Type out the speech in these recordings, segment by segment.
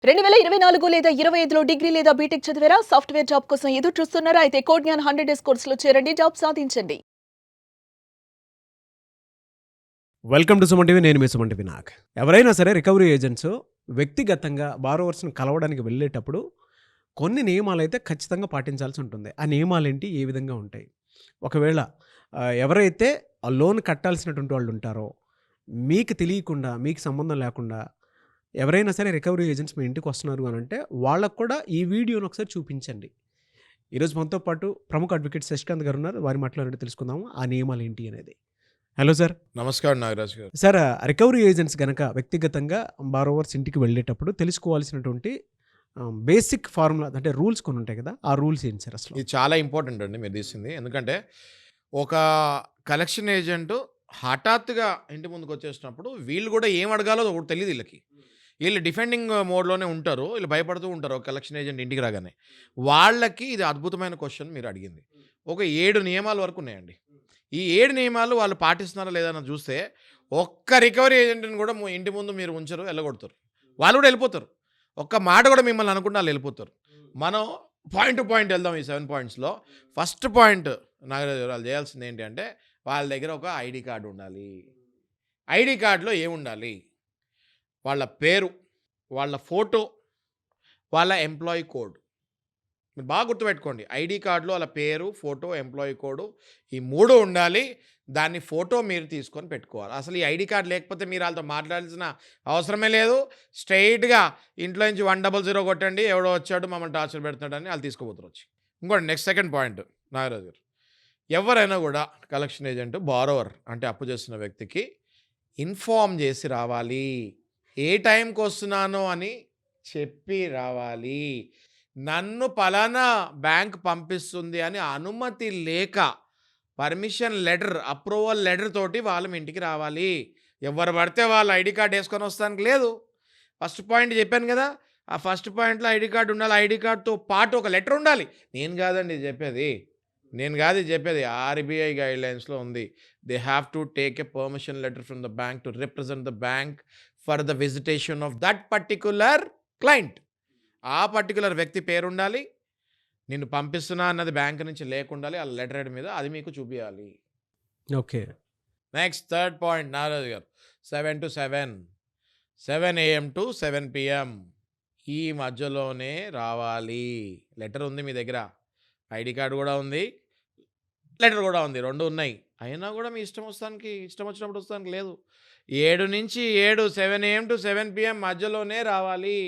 2024 లేదా 25లో డిగ్రీ లేదా బీటెక్ చదివారా? సాఫ్ట్‌వేర్ జాబ్ కోసం ఎదురు చూస్తున్నారా? అయితే కోడ్ జ్ఞాన్ 100 డేస్ కోర్సులో చేరండి. జాబ్ సాధించండి. Welcome to Suman TV. నేను మీ సుమన్ టీవీ నాగ్. ఎవరైనా సరే రికవరీ ఏజెంట్స్ వ్యక్తిగతంగా బారోవర్స్‌ని కలవడానికి వెళ్ళేటప్పుడు కొన్ని నియమాలైతే ఖచ్చితంగా పాటించాల్సి ఉంటుంది. ఆ నియమాలేంటి? ఏ విధంగా ఉంటాయి? ఒకవేళ ఎవరైతే ఆ లోన్ కట్టాల్సినటువంటి వాళ్ళు ఉంటారో, మీకు తెలియకుండా, మీకు సంబంధం లేకుండా ఎవరైనా సరే రికవరీ ఏజెంట్స్ మీ ఇంటికి వస్తున్నారు అనంటే, వాళ్ళకు కూడా ఈ వీడియోని ఒకసారి చూపించండి. ఈరోజు మనతో పాటు ప్రముఖ అడ్వకేట్ శశికాంత్ గారు ఉన్నారు. వారి మాటలో అడిగి తెలుసుకుందాము ఆ నియమాలు ఏంటి అనేది. Hello sir. నమస్కారం నాగరాజు గారు. సార్, రికవరీ ఏజెంట్స్ గనక వ్యక్తిగతంగా బారోవర్స్ ఇంటికి వెళ్ళేటప్పుడు తెలుసుకోవాల్సినటువంటి బేసిక్ ఫార్ములా అంటే రూల్స్ కొన్ని ఉంటాయి కదా, ఆ రూల్స్ ఏంటి సార్ అసలు? ఇది చాలా ఇంపార్టెంట్ అండి మీరు తీసింది. ఎందుకంటే ఒక కలెక్షన్ ఏజెంట్ హఠాత్తుగా ఇంటి ముందుకు వచ్చేసినప్పుడు వీళ్ళు కూడా ఏం అడగాలో ఒకటి తెలియదు వీళ్ళకి. వీళ్ళు డిఫెండింగ్ మోడ్లోనే ఉంటారు, వీళ్ళు భయపడుతూ ఉంటారు ఒక కలెక్షన్ ఏజెంట్ ఇంటికి రాగానే. వాళ్ళకి ఇది అద్భుతమైన క్వశ్చన్ మీరు అడిగింది. ఒక 7 నియమాల వరకు ఉన్నాయండి. ఈ 7 నియమాలు వాళ్ళు పాటిస్తున్నారా లేదా అని చూస్తే ఒక్క రికవరీ ఏజెంట్ని కూడా ఇంటి ముందు మీరు ఉంచరు, వెళ్ళగొడతారు. వాళ్ళు కూడా వెళ్ళిపోతారు. ఒక్క మాట కూడా మిమ్మల్ని అనుకుంటే వాళ్ళు వెళ్ళిపోతారు. మనం పాయింట్ టు పాయింట్ వెళ్దాం. ఈ 7 పాయింట్స్లో ఫస్ట్ పాయింట్ నాగరాజు వాళ్ళు చేయాల్సింది ఏంటి అంటే, వాళ్ళ దగ్గర ఒక ఐడి కార్డు ఉండాలి. ఐడి కార్డులో ఏముండాలి? వాళ్ళ పేరు, వాళ్ళ ఫోటో, వాళ్ళ ఎంప్లాయీ కోడ్. మీరు బాగా గుర్తుపెట్టుకోండి. ఐడి కార్డులో వాళ్ళ పేరు, ఫోటో, ఎంప్లాయీ కోడ్ ఈ 3 ఉండాలి. దాన్ని ఫోటో మీరు తీసుకొని పెట్టుకోవాలి. అసలు ఈ ఐడి కార్డు లేకపోతే మీరు వాళ్ళతో మాట్లాడాల్సిన అవసరమే లేదు. స్ట్రైట్గా ఇంట్లో నుంచి 100 కొట్టండి, ఎవడో వచ్చాడు మమ్మల్ని టార్చర్ పెడుతున్నాడని వాళ్ళు తీసుకుపోతారు వచ్చి. ఇంకోటి నెక్స్ట్ సెకండ్ పాయింట్ నాగరాజు గారు, ఎవరైనా కూడా కలెక్షన్ ఏజెంట్ బారోవర్ అంటే అప్పు చేస్తున్న వ్యక్తికి ఇన్ఫార్మ్ చేసి రావాలి. ఏ టైంకి వస్తున్నానో అని చెప్పి రావాలి. నన్ను పలానా బ్యాంక్ పంపిస్తుంది అని అనుమతి లేక పర్మిషన్ లెటర్, అప్రూవల్ లెటర్ తోటి వాళ్ళ ఇంటికి రావాలి. ఎవరు పడితే వాళ్ళు ఐడి కార్డు వేసుకొని వస్తానికి లేదు. ఫస్ట్ పాయింట్ చెప్పాను కదా, ఆ ఫస్ట్ పాయింట్లో ఐడి కార్డు ఉండాలి. ఐడి కార్డుతో పాటు ఒక లెటర్ ఉండాలి. నేను కాదండి చెప్పేది ఆర్బీఐ గైడ్లైన్స్లో ఉంది. They have to take a permission letter from the bank to represent the bank for the visitation of that particular client. ఆ పర్టికులర్ వ్యక్తి పేరు ఉండాలి. నిన్ను పంపిస్తున్నా అన్నది బ్యాంక్ నుంచి లేకుండాలి. ఆ లెటర్ హెడ్ మీద అది మీకు చూపించాలి. Okay. Next third point Nagaraju గారు, 7 to 7, 7 AM to 7 PM ఈ మధ్యలోనే రావాలి. లెటర్ ఉంది మీ దగ్గర, ఐడి కార్డు కూడా ఉంది, లెటర్ కూడా ఉంది, 2 ఉన్నాయి. అయినా కూడా మీ ఇష్టం వచ్చినప్పుడు వస్తానికి లేదు. 7 నుంచి 7, 7 AM to 7 PM మధ్యలోనే రావాలి.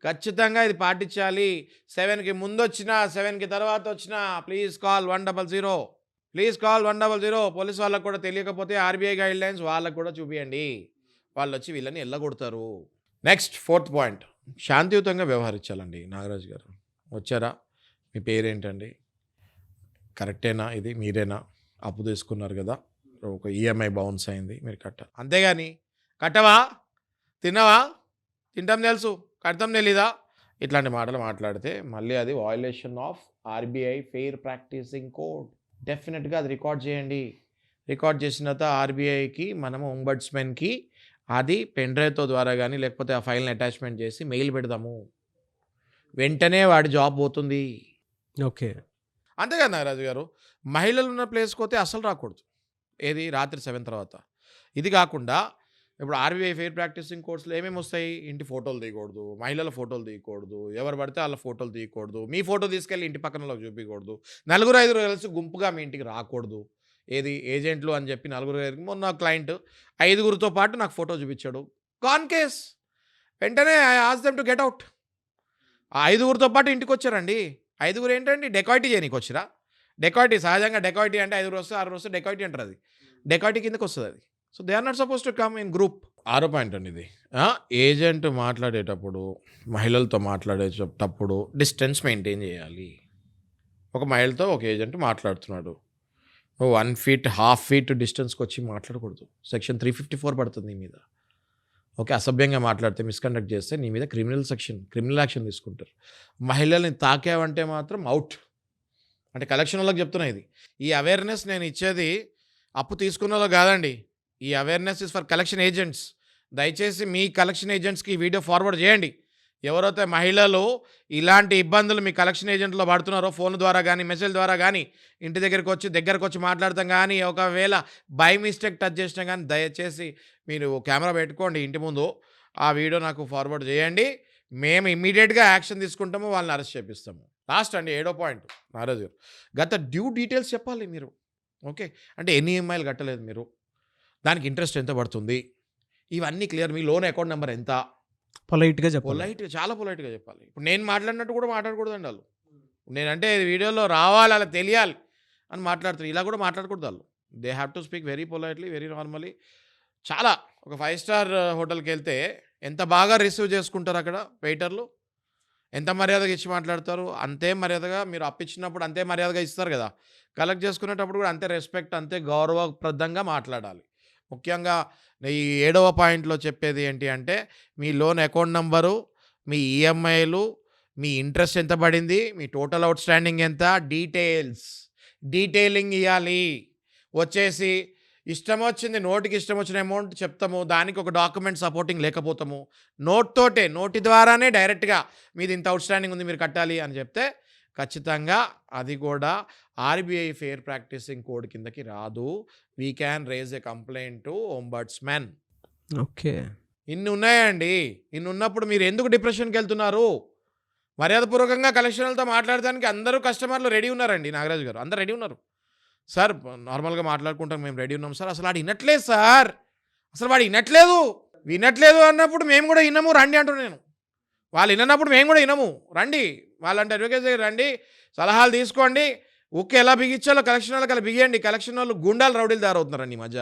ఖచ్చితంగా ఇది పాటించాలి. 7కి ముందు వచ్చినా 7కి తర్వాత వచ్చినా ప్లీజ్ కాల్ 100. పోలీస్ వాళ్ళకు కూడా తెలియకపోతే ఆర్బీఐ గైడ్లైన్స్ వాళ్ళకు కూడా చూపియండి. వాళ్ళు వచ్చి వీళ్ళని ఎల్లగొడతారు. నెక్స్ట్ ఫోర్త్ పాయింట్, శాంతియుతంగా వ్యవహరించాలండి. నాగరాజు గారు వచ్చారా, మీ పేరేంటండి, కరెక్టేనా, ఇది మీరేనా, అప్పు తీసుకున్నారు కదా, ఒక ఈఎంఐ బౌన్స్ అయింది, మీరు కట్టాలి. అంతేగాని కట్టవా, తిన్నావా, తింటాం తెలుసు, కడతాం తెలీదా, ఇట్లాంటి మాటలు మాట్లాడితే మళ్ళీ అది violation of RBI fair practicing code. డెఫినెట్గా అది రికార్డ్ చేయండి. రికార్డ్ చేసిన తర్వాత ఆర్బీఐకి మనము ఒంబడ్స్మెన్కి అది పెన్ డ్రైవ్తో ద్వారా కానీ లేకపోతే ఆ ఫైల్ని అటాచ్మెంట్ చేసి మెయిల్ పెడదాము. వెంటనే వాడి జాబ్ పోతుంది. ఓకే. అంతేగా నాగరాజు గారు, మహిళలు ఉన్న ప్లేస్కి పోతే అసలు రాకూడదు. ఏది రాత్రి 7 తర్వాత. ఇది కాకుండా ఇప్పుడు ఆర్బీఐ ఫెయిర్ ప్రాక్టీసింగ్ కోర్సులో ఏమేమి వస్తాయి? ఇంటి ఫోటోలు తీయకూడదు, మహిళల ఫోటోలు తీయకూడదు, ఎవరు పడితే వాళ్ళ ఫోటోలు తీయకూడదు, మీ ఫోటో తీసుకెళ్ళి ఇంటి పక్కన వాళ్ళకి చూపించకూడదు, 4-5 కలిసి గుంపుగా మీ ఇంటికి రాకూడదు. ఏది ఏజెంట్లు అని చెప్పి 4-5, మొన్న క్లయింట్ 5 పాటు నాకు ఫోటో చూపించాడు, కాన్ కేస్. వెంటనే I ask them to get out. ఆ 5 పాటు ఇంటికి వచ్చారండి. 5 ఏంటండి, డెకాయిటీ చేయనీకి వచ్చిరా. డెకాయిటీ సహజంగా డెకాయిటీ అంటే 5 వస్తే 6 వస్తే డెకాయిటీ అంటారు. అది డెకాయిటీ కిందకి వస్తుంది అది. So they are not suppose to come in group. 6 point అండి ఇది. ఏజెంట్ మాట్లాడేటప్పుడు, మహిళలతో మాట్లాడేటప్పుడు డిస్టెన్స్ మెయింటైన్ చేయాలి. ఒక మహిళతో ఒక ఏజెంట్ మాట్లాడుతున్నాడు, నువ్వు 1 feet, 1/2 feet డిస్టెన్స్కి వచ్చి మాట్లాడకూడదు. సెక్షన్ 354 పడుతుంది నీ మీద. ఓకే, అసభ్యంగా మాట్లాడితే, మిస్కండక్ట్ చేస్తే నీ మీద క్రిమినల్ యాక్షన్ తీసుకుంటారు. మహిళల్ని తాకావంటే మాత్రం అవుట్. అంటే కలెక్షన్ వాళ్ళకి చెప్తున్నా ఇది. ఈ అవేర్నెస్ నేను ఇచ్చేది అప్పు తీసుకున్న వాళ్ళు కాదండి. ఈ awareness is for collection agents. దయచేసి మీ కలెక్షన్ ఏజెంట్స్కి ఈ వీడియో ఫార్వర్డ్ చేయండి. ఎవరైతే మహిళలు ఇలాంటి ఇబ్బందులు మీ కలెక్షన్ ఏజెంట్లో పడుతున్నారో ఫోన్ ద్వారా కానీ మెసేజ్ ద్వారా కానీ ఇంటి దగ్గరకు వచ్చి మాట్లాడతాం కానీ ఒకవేళ బై మిస్టేక్ టచ్ చేసినా కానీ దయచేసి మీరు కెమెరా పెట్టుకోండి ఇంటి ముందు, ఆ వీడియో నాకు ఫార్వర్డ్ చేయండి. మేము ఇమ్మీడియట్గా యాక్షన్ తీసుకుంటాము, వాళ్ళని అరెస్ట్ చేపిస్తాము. లాస్ట్ అండి 7వ పాయింట్ నారాజు గారు, గత డ్యూ డీటెయిల్స్ చెప్పాలి మీరు. ఓకే, అంటే ఎన్ని ఈఎంఐలు కట్టలేదు మీరు, దానికి ఇంట్రెస్ట్ ఎంత పడుతుంది, ఇవన్నీ క్లియర్. మీ లోన్ అకౌంట్ నెంబర్ ఎంత, పొలైట్‌గా చెప్పాలి. చాలా పొలైట్గా చెప్పాలి. ఇప్పుడు నేను మాట్లాడినట్టు కూడా మాట్లాడకూడదండి వాళ్ళు. నేనంటే వీడియోలో రావాలి, అలా తెలియాలి అని మాట్లాడుతారు. ఇలా కూడా మాట్లాడకూడదు వాళ్ళు. They have to speak very politely, very normally. చాలా ఒక 5 స్టార్ హోటల్కి వెళ్తే ఎంత బాగా రిసీవ్ చేసుకుంటారు అక్కడ వెయిటర్లు, ఎంత మర్యాదగా ఇచ్చి మాట్లాడతారు. అంతే మర్యాదగా మీరు అప్పిచ్చినప్పుడు అంతే మర్యాదగా ఇస్తారు కదా, కలెక్ట్ చేసుకునేటప్పుడు కూడా అంతే రెస్పెక్ట్, అంతే గౌరవప్రదంగా మాట్లాడాలి. ముఖ్యంగా ఈ 7వ పాయింట్లో చెప్పేది ఏంటి అంటే, మీ లోన్ అకౌంట్ నంబరు, మీ ఈఎంఐలు, మీ ఇంట్రెస్ట్ ఎంత పడింది, మీ టోటల్ అవుట్ స్టాండింగ్ ఎంత, డీటెయిలింగ్ ఇవ్వాలి. వచ్చేసి ఇష్టం వచ్చింది, నోటికి ఇష్టం వచ్చిన అమౌంట్ చెప్తాము, దానికి ఒక డాక్యుమెంట్ సపోర్టింగ్ లేకపోతాము, నోటి ద్వారానే డైరెక్ట్గా మీది ఇంత అవుట్ స్టాండింగ్ ఉంది మీరు కట్టాలి అని చెప్తే ఖచ్చితంగా అది కూడా ఆర్బీఐ ఫెయిర్ ప్రాక్టీసింగ్ కోడ్ కిందకి రాదు. We can raise a complaint to ombudsman. Okay. ఇన్ని ఉన్నాయండి. ఇన్ని ఉన్నప్పుడు మీరు ఎందుకు డిప్రెషన్కి వెళ్తున్నారు? మర్యాదపూర్వకంగా కలెక్షన్లతో మాట్లాడడానికి అందరూ కస్టమర్లు రెడీ ఉన్నారండి. నాగరాజు గారు అందరు రెడీ ఉన్నారు. సార్ నార్మల్గా మాట్లాడుకుంటాం, మేము రెడీ ఉన్నాం సార్. అసలు వాడు వినట్లేదు సార్, అసలు వాడు వినట్లేదు అన్నప్పుడు మేము కూడా వినము రండి అంటున్నాను నేను. వాళ్ళు వినప్పుడు మేము కూడా వినము రండి, వాళ్ళంటే అడ్వకేట్ దగ్గర రండి, సలహాలు తీసుకోండి. ఉక్కు ఎలా బిగించాలో కలెక్షన్ వాళ్ళకి అలా బిగియండి. కలెక్షన్ వాళ్ళు గుండాలు రౌడీలు తయారవుతున్నారండి ఈ మధ్య.